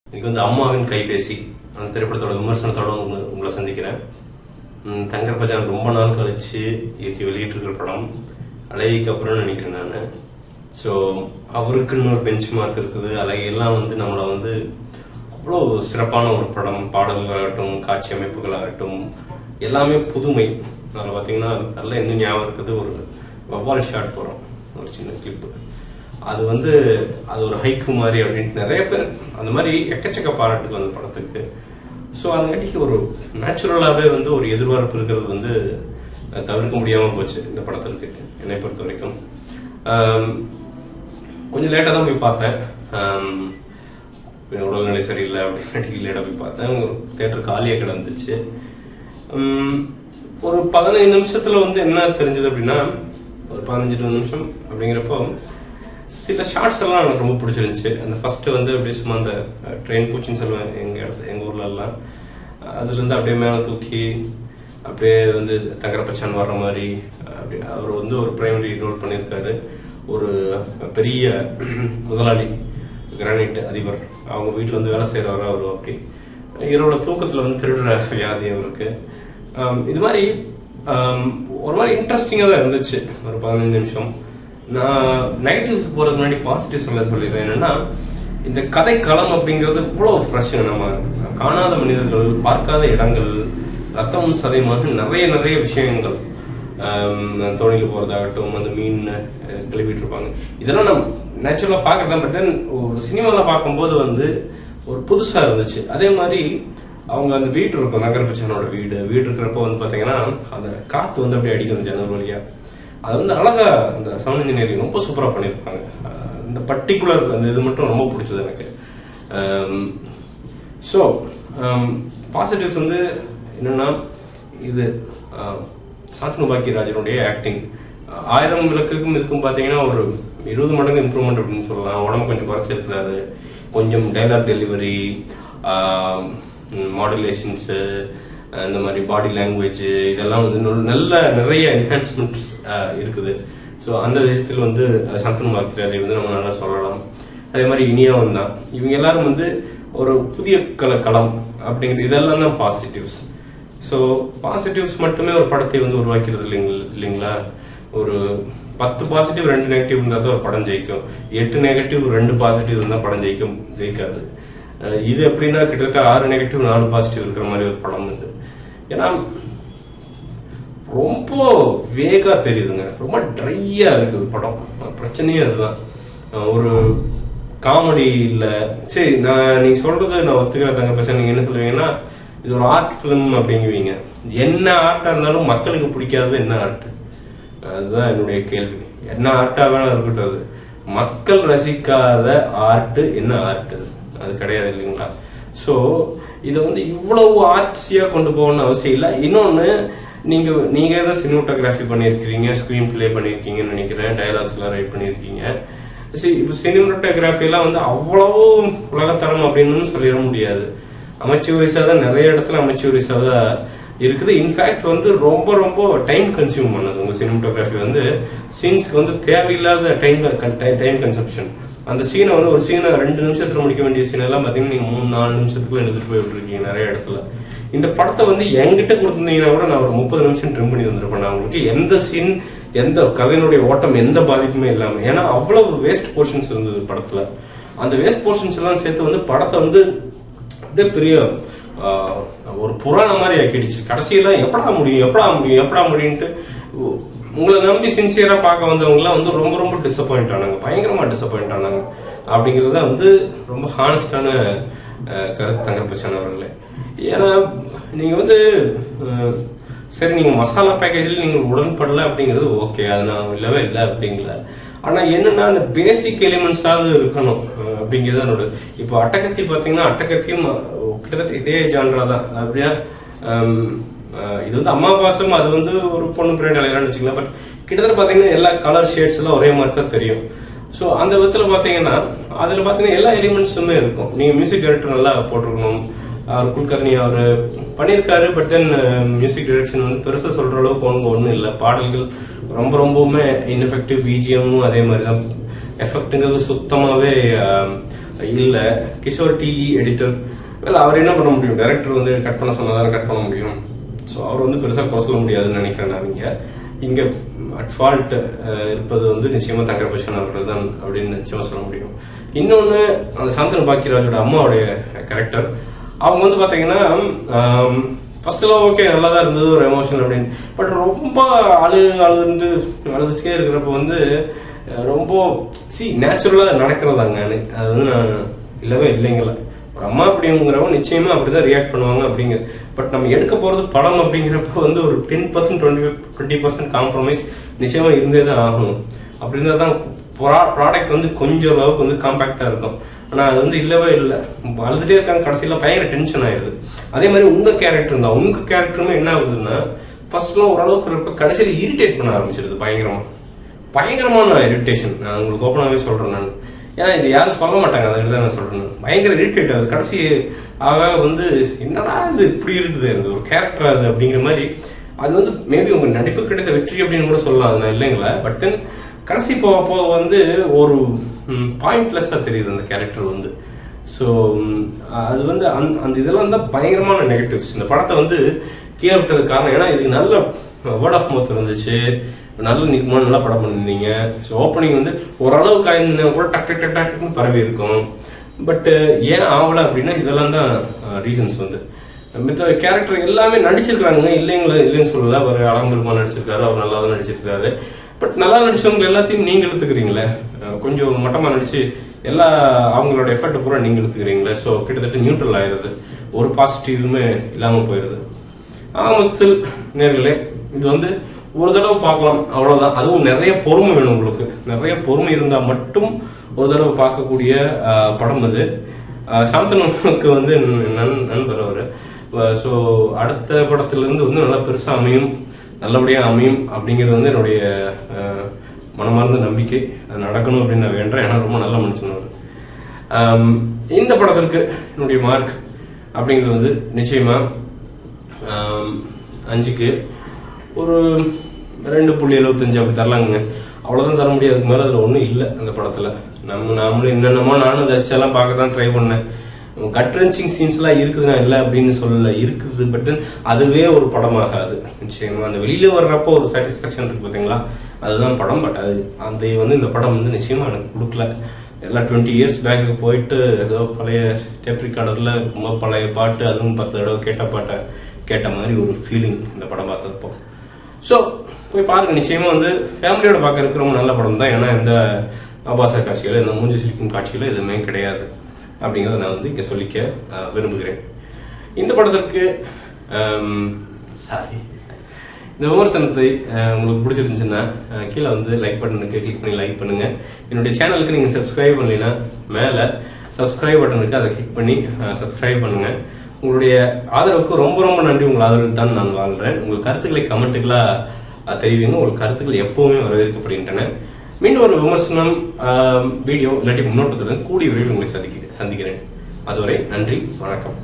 இன்னைக்கு வந்து அம்மாவின் கைபேசி அந்த திரைப்படத்தோட விமர்சனத்தோட உங்களை சந்திக்கிறேன். தங்கர் பச்சான் ரொம்ப நாள் கழிச்சு வெளியிட்டு இருக்கிற படம் அழகிக்கு அப்புறம் நினைக்கிறேன் நான். ஸோ அவருக்குன்னு ஒரு பெஞ்ச் மார்க் இருக்குது. அழகையெல்லாம் வந்து நம்மளை வந்து அவ்வளோ சிறப்பான ஒரு படம், பாடல்களாகட்டும் காட்சி அமைப்புகளாகட்டும் எல்லாமே புதுமை. அதில் பார்த்தீங்கன்னா நல்லா இன்னும் ஞாபகம் இருக்குது, ஒரு வவ்வால் ஷாட் போகிறோம், ஒரு சின்ன கிளிப்பு. அது வந்து அது ஒரு ஹைக்கு மாதிரி அப்படின்ட்டு நிறைய பேர் அந்த மாதிரி எக்கச்சக்க பாராட்டுகள் அந்த படத்துக்கு. ஸோ அதுங்காட்டிக்கு ஒரு நேச்சுரலாகவே வந்து ஒரு எதிர்பார்ப்பு இருக்கிறது வந்து தவிர்க்க முடியாமல் போச்சு இந்த படத்திற்கு என்னை பொறுத்த வரைக்கும். கொஞ்சம் லேட்டாக தான் போய் பார்த்தேன், உடல்நிலை சரியில்லை அப்படின்னு லேட்டாக போய் பார்த்தேன். தியேட்டர் காலியாக கிடந்துச்சு. ஒரு 15 நிமிஷத்துல வந்து என்ன தெரிஞ்சது அப்படின்னா, ஒரு 15-20 நிமிஷம் அப்படிங்கிறப்போ சில ஷார்ட்ஸ் எல்லாம் எனக்கு ரொம்ப பிடிச்சிருந்துச்சு. அந்த ஃபர்ஸ்ட் வந்து அப்படியே சும்மா அந்த ட்ரெயின் பூச்சின்னு சொல்லுவேன் எங்க ஊர்ல எல்லாம், அதுல இருந்து அப்படியே மேல தூக்கி அப்படியே வந்து தங்கரப்பச்சான் வர்ற மாதிரி அப்படி அவர் வந்து ஒரு பிரைமரி ரோல் பண்ணியிருக்காரு. ஒரு பெரிய முதலாளி, கிரானைட் அதிபர், அவங்க வீட்டுல வந்து வேலை செய்யறவரா அவர். அப்படி இரவோட தூக்கத்துல வந்து திருடுற வியாதி அவருக்கு. இது மாதிரி ஒரு மாதிரி இன்ட்ரெஸ்டிங்கா தான் இருந்துச்சு ஒரு 15 நிமிஷம். நான் நெகட்டிவ்ஸ் போறதுக்கு முன்னாடி பாசிட்டிவ்ஸ் சொல்லிடுறேன். என்னன்னா, இந்த கதை களம் அப்படிங்கிறது இவ்வளவு ஃப்ரெஷ். நம்ம காணாத மனிதர்கள், பார்க்காத இடங்கள், ரத்தமும் சதையுமாக நிறைய நிறைய விஷயங்கள், தோணியில் போறதாகட்டும், அந்த மீன் கிளப்பிட்டு இருப்பாங்க, இதெல்லாம் நம்ம நேச்சுரலா பாக்குறதா. பட் தென் ஒரு சினிமால பார்க்கும்போது வந்து ஒரு புதுசா இருந்துச்சு. அதே மாதிரி அவங்க அந்த வீடு இருக்கும், நகரப்பச்சனோட வீடு இருக்கிறப்ப வந்து பாத்தீங்கன்னா அந்த காத்து வந்து அப்படியே அடிக்கும் ஜன்னல் வழியா. அது வந்து அழகா அந்த சவுண்ட் இன்ஜினியரிங் ரொம்ப சூப்பரா பண்ணிருப்பாங்க. இந்த பர்டிகுலர் அந்த இது மட்டும் ரொம்ப பிடிச்சது எனக்கு. ஸோ பாசிட்டிவ்ஸ் வந்து என்னன்னா, இது சாந்தனு பாக்கியராஜனுடைய ஆக்டிங் 1000 விளக்குக்கும் இதுக்கும் பாத்தீங்கன்னா ஒரு 20 மடங்கு இம்ப்ரூவ்மெண்ட் அப்படின்னு சொல்லலாம். உடம்பு கொஞ்சம் குறைச்சிருக்காரு, கொஞ்சம் டைலாக் டெலிவரி, மாடுலேஷன்ஸ், இந்த மாதிரி பாடி லாங்குவேஜ், இதெல்லாம் வந்து நிறைய என்ஹான்ஸ்மெண்ட்ஸ் இருக்குது. ஸோ அந்த விஷயத்தில் வந்து சாந்தனு பாக்கியராஜை வந்து நம்ம நல்லா சொல்லலாம். அதே மாதிரி இனியாவும் தான். இவங்க எல்லாரும் வந்து ஒரு புதிய களம் அப்படிங்கிறது, இதெல்லாம் தான் பாசிட்டிவ்ஸ். ஸோ பாசிட்டிவ்ஸ் மட்டுமே ஒரு படத்தை வந்து உருவாக்கிறது இல்லைங்களா. ஒரு 10 பாசிட்டிவ் 2 நெகட்டிவ் இருந்தா தான் ஒரு படம் ஜெயிக்கும். 8 நெகட்டிவ் 2 பாசிட்டிவ் இருந்தா படம் ஜெயிக்காது. இது எப்படின்னா கிட்டத்தட்ட 6 நெகட்டிவ் 4 பாசிட்டிவ் இருக்கிற மாதிரி ஒரு படம் இது. ஏன்னா ரொம்ப வேகா தெரியுதுங்க, ரொம்ப ட்ரையா இருக்குது படம். பிரச்சனையே அதுதான். ஒரு காமெடி இல்ல. சரி, நீ சொல்றது நான் ஒத்துக்கிற தங்க பிரச்சனை. நீங்க என்ன சொல்லுவீங்கன்னா, இது ஒரு ஆர்ட் பிலிம் அப்படிங்குவீங்க. என்ன ஆர்ட்டா இருந்தாலும் மக்களுக்கு பிடிக்காது என்ன ஆர்ட்? அதுதான் என்னுடைய கேள்வி. என்ன ஆர்ட்டா வேணா இருக்கட்டும், அது மக்கள் ரசிக்காத ஆர்ட் என்ன ஆர்ட்? அது கிடையாது இல்லைங்களா. சோ இதை வந்து இவ்வளவு ஆர்ட்ஸியா கொண்டு போகணும்னு அவசியம் இல்லை. இன்னொன்னு, நீங்க ஏதாவது சினிமோட்டோகிராஃபி பண்ணிருக்கீங்க, ஸ்கிரீன் பிளே பண்ணிருக்கீங்கன்னு நினைக்கிறேன், டைலாக்ஸ் எல்லாம் ரைட் பண்ணிருக்கீங்க. இப்ப சினிமோட்டோகிராஃபி எல்லாம் வந்து அவ்வளவு உலகத்தரம் அப்படின்னு சொல்லிட முடியாது. அமைச்சூரிசா தான், நிறைய இடத்துல அமைச்சூரிசா தான் இருக்குது. இன்ஃபேக்ட் வந்து ரொம்ப ரொம்ப டைம் கன்சியூம் பண்ணது உங்க சினிமோட்டோகிராஃபி வந்து. சீன்ஸ்க்கு வந்து தேவையில்லாத டைம் கன்சப்ஷன். அந்த சீனை வந்து ஒரு சீனை 2 நிமிஷத்துல முடிக்க வேண்டிய சீன் எல்லாம் பாத்தீங்கன்னா நீங்க 3-4 நிமிஷத்துக்குள்ள எடுத்துட்டு போய் விட்டுருக்கீங்க நிறைய இடத்துல. இந்த படத்தை வந்து என்கிட்ட கொடுத்திருந்தீங்கன்னா கூட நான் ஒரு 30 நிமிஷம் ட்ரிம் பண்ணி வந்திருப்பேன். நான் உங்களுக்கு எந்த சீன், எந்த கதையினுடைய ஓட்டம், எந்த பாதிப்புமே இல்லாம. ஏன்னா அவ்வளவு வேஸ்ட் போர்ஷன்ஸ் இருந்தது படத்துல. அந்த வேஸ்ட் போர்ஷன்ஸ் எல்லாம் சேர்த்து வந்து படத்தை வந்து அப்படியே பெரிய ஒரு புராணம் மாதிரி ஆக்கிடுச்சு. கடைசியில எப்படா முடியும்ட்டு உங்களை நம்பி சின்சியரா பார்க்க வந்தவங்க எல்லாம் வந்து ரொம்ப ரொம்ப டிசப்பாயிண்ட் ஆனாங்க, பயங்கரமா டிசப்பாயிண்ட் ஆனாங்க. அப்படிங்கறத வந்து ரொம்ப ஹானஸ்டான கருத்து தங்கர்பச்சான் அவர்களே. ஏன்னா நீங்க வந்து சரி, நீங்க மசாலா பேக்கேஜில் நீங்க உடன்படல அப்படிங்கிறது ஓகே, அது நான் இல்லவே இல்லை அப்படிங்கல. ஆனா என்னன்னா, அந்த பேசிக் எலிமெண்ட்ஸாவது இருக்கணும் அப்படிங்கிறது என்னோட. இப்போ அட்டகத்தி பாத்தீங்கன்னா, அட்டகத்தியும் கிட்டத்தட்ட இதே ஜான்ரா தான். அப்படியா, இது வந்து அம்மா பாசம், அது வந்து ஒரு பொண்ணு பிராண்ட் அலையலான்னு வச்சுக்கலாம். பட் கிட்டத்தட்ட பாத்தீங்கன்னா எல்லா கலர் ஷேட்ஸ் எல்லாம் ஒரே மாதிரி தான் தெரியும். ஸோ அந்த விதத்துல பாத்தீங்கன்னா அதுல பாத்தீங்கன்னா எல்லா எலிமெண்ட்ஸுமே இருக்கும். நீங்க மியூசிக் டைரக்டர் நல்லா போட்டிருக்கணும். அவர் குல்கர்னி அவர் பண்ணியிருக்காரு. பட் தென் மியூசிக் டைரக்ஷன் வந்து பெருசா சொல்ற அளவுக்கு ஒன்றும் இல்லை. பாடல்கள் ரொம்ப ரொம்பவுமே இன்எஃபெக்டிவ். பிஜிஎம்மும் அதே மாதிரிதான். எஃபெக்ட்ங்கிறது சுத்தமாவே இல்ல கிஷோர் டிஇ எடிட்டர், அவர் என்ன பண்ண முடியும், டைரக்டர் வந்து கட் பண்ண சொன்னதான கட் பண்ண முடியும். ஸோ அவர் வந்து பெருசா குறை சொல்ல முடியாதுன்னு நினைக்கிறேன் நான். இங்க அட் ஃபால்ட் இருப்பது வந்து நிச்சயமா தங்கர்பச்சன் அவர்கள் தான் அப்படின்னு நிச்சயமா சொல்ல முடியும். இன்னொன்னு, அந்த சாந்தனு பாக்கியராஜோட அம்மாவுடைய கேரக்டர், அவங்க வந்து பாத்தீங்கன்னா ஃபர்ஸ்ட் எல்லாம் ஓகே நல்லா தான் இருந்தது ஒரு எமோஷன் அப்படின்னு, பட் ரொம்ப அழுதுட்டே இருக்கிறப்ப வந்து ரொம்ப நேச்சுரலா நடக்கிறதாங்க. அது வந்து நான் இல்லவே இல்லைங்கள, ஒரு அம்மா அப்படிங்கிறவங்க நிச்சயமா அப்படிதான் ரியாக்ட் பண்ணுவாங்க அப்படிங்கிற. பட் நம்ம எடுக்க போறது படம் அப்படிங்கிறப்ப வந்து ஒரு 10% 20% காம்ப்ரமைஸ் நிச்சயமா இருந்தே தான் ஆகணும். அப்படி இருந்தா தான் ப்ராடக்ட் வந்து கொஞ்சம் அளவுக்கு வந்து காம்பாக்டா இருக்கும். ஆனா அது வந்து இல்லவே இல்லை, அழுதுட்டே இருக்காங்க, கடைசியில பயங்கர டென்ஷன் ஆயிடுது. அதே மாதிரி உங்க கேரக்டர் தான், உங்க கேரக்டருமே என்ன ஆகுதுன்னா ஃபர்ஸ்ட்லாம் ஓரளவுக்கு இருப்ப கடைசியில இரிட்டேட் பண்ண ஆரம்பிச்சிருது, பயங்கரமான இரிட்டேஷன். நான் உங்களுக்கு ஓப்பனாவே சொல்றேன் நான், ஏன்னா இது யாரும் சொல்ல மாட்டாங்க, அதை தான் நான் சொல்றேன். பயங்கர இரிட்டேட் ஆகுது கடைசி ஆக வந்து, என்னடா இது இப்படி இருக்குது, அது ஒரு கேரக்டர் அது அப்படிங்கிற மாதிரி. அது வந்து மேபி உங்க நடிப்பு கிடைத்த வெற்றி அப்படின்னு கூட சொல்லலாம், அது நான் இல்லைங்களா. பட் தென் கடைசி போக போக வந்து ஒரு பாயிண்ட்லெஸ்ஸா தெரியுது அந்த கேரக்டர் வந்து. ஸோ அது வந்து அந்த இதெல்லாம் தான் பயங்கரமான நெகட்டிவ்ஸ். இந்த படத்தை வந்து கீழே விட்டதுக்கு காரணம், ஏன்னா இதுக்கு நல்ல வேர்ட் ஆஃப் மவுத் இருந்துச்சு, நல்லா படம் பண்ணிருந்தீங்க. ஸோ ஓப்பனிங் வந்து ஓரளவுக்கு ஆயிருந்தா கூட டக்கு பரவி இருக்கும். பட் ஏன் ஆகல அப்படின்னா இதெல்லாம் தான் ரீசன்ஸ் வந்து. மித்த கேரக்டர் எல்லாமே நடிச்சிருக்காங்க, இல்லைன்னு சொல்லல. அவர் அலங்கல்மா நடிச்சிருக்காரு, அவர் நல்லா தான் நடிச்சிருக்காரு. பட் நல்லா நடிச்சவங்க எல்லாத்தையும் நீங்க எடுத்துக்கிறீங்களே, கொஞ்சம் மட்டமா நடிச்சு எல்லா அவங்களோட எஃபர்ட் பூரா நீங்க எடுத்துக்கிறீங்களே. ஸோ கிட்டத்தட்ட நியூட்ரல் ஆயிருது, ஒரு பாசிட்டிவ்மே இல்லாம போயிருது. ஆமத்தில் நேர்களே, இது வந்து ஒரு தடவை பார்க்கலாம், அவ்வளவுதான். அதுவும் நிறைய பொறுமை வேணும் உங்களுக்கு, நிறைய பொறுமை இருந்தா மட்டும் ஒரு தடவை பார்க்கக்கூடிய படம் அது. சாந்தனுக்கு வந்து நண்பர் அவரு. ஸோ அடுத்த படத்திலிருந்து வந்து நல்லா பெருசா அமையும், நல்லபடியா அமையும் அப்படிங்கிறது வந்து என்னுடைய மனமார்ந்த நம்பிக்கை. அது நடக்கணும் அப்படின்னு நான் வேண்டேன், ஏன்னா ரொம்ப நல்ல மனுஷன். இந்த படத்திற்கு என்னுடைய மார்க் அப்படிங்கிறது வந்து நிச்சயமா 5க்கு ஒரு 2.75 அப்படி தரலாங்க. அவ்வளவுதான் தர முடியாது, அதுக்கு மேல அதுல ஒண்ணும் இல்லை அந்த படத்துல. நம்மளும் என்னென்னமோ நானும் தரிசெல்லாம் பார்க்கதான் ட்ரை பண்ணேன். கட் ரென்ச்சிங் சீன்ஸ் எல்லாம் இருக்குதுன்னா இல்லை அப்படின்னு சொல்லல, இருக்குது. பட் அதுவே ஒரு படமாகாது நிச்சயமா. அந்த வெளியில வர்றப்போ ஒரு சாட்டிஸ்பாக்சன் இருக்கு பாத்தீங்களா, அதுதான் படம். பட் அது அந்த வந்து இந்த படம் வந்து நிச்சயமா எனக்கு கொடுக்கல. எல்லாம் 20 இயர்ஸ் பேக்கு போயிட்டு ஏதோ பழைய டேப் ரெக்கார்டர்ல ரொம்ப பழைய பாட்டு, அதுவும் 10 தடவை கேட்ட மாதிரி ஒரு ஃபீலிங் இந்த படம் பார்த்தப்போ. ஸோ போய் பாருங்க, நிச்சயமா வந்து ஃபேமிலியோட பார்க்க இருக்கிற ரொம்ப நல்ல படம் தான். ஏன்னா எந்த ஆபாச காட்சிகளோ இந்த மூஞ்சி சிரிக்கும் காட்சிகளோ எதுவுமே கிடையாது அப்படிங்கறத நான் வந்து இங்க சொல்லிக்க விரும்புகிறேன். இந்த படத்திற்கு இந்த விமர்சனத்தை உங்களுக்கு பிடிச்சிருந்துச்சுன்னா கீழே வந்து லைக் பட்டனுக்கு கிளிக் பண்ணி லைக் பண்ணுங்க. என்னுடைய சேனலுக்கு நீங்க சப்ஸ்கிரைப் பண்ணலைன்னா மேல சப்ஸ்கிரைப் பட்டனுக்கு அதை கிளிக் பண்ணி சப்ஸ்கிரைப் பண்ணுங்க. உங்களுடைய ஆதரவுக்கு ரொம்ப ரொம்ப நன்றி. உங்கள் ஆதரவில் தான் நான் வாழ்றேன். உங்கள் கருத்துக்களை கமெண்ட்டுகளா தெரிவிங்க. உங்கள் கருத்துக்கள் எப்பவுமே வரவேற்கப்படுகின்றன. மீண்டும் ஒரு விமர்சனம் வீடியோ இல்லாட்டி முன்னோட்டத்துடன் கூடிய விரைவில் உங்களை சந்திக்கிறேன். அதுவரை நன்றி, வணக்கம்.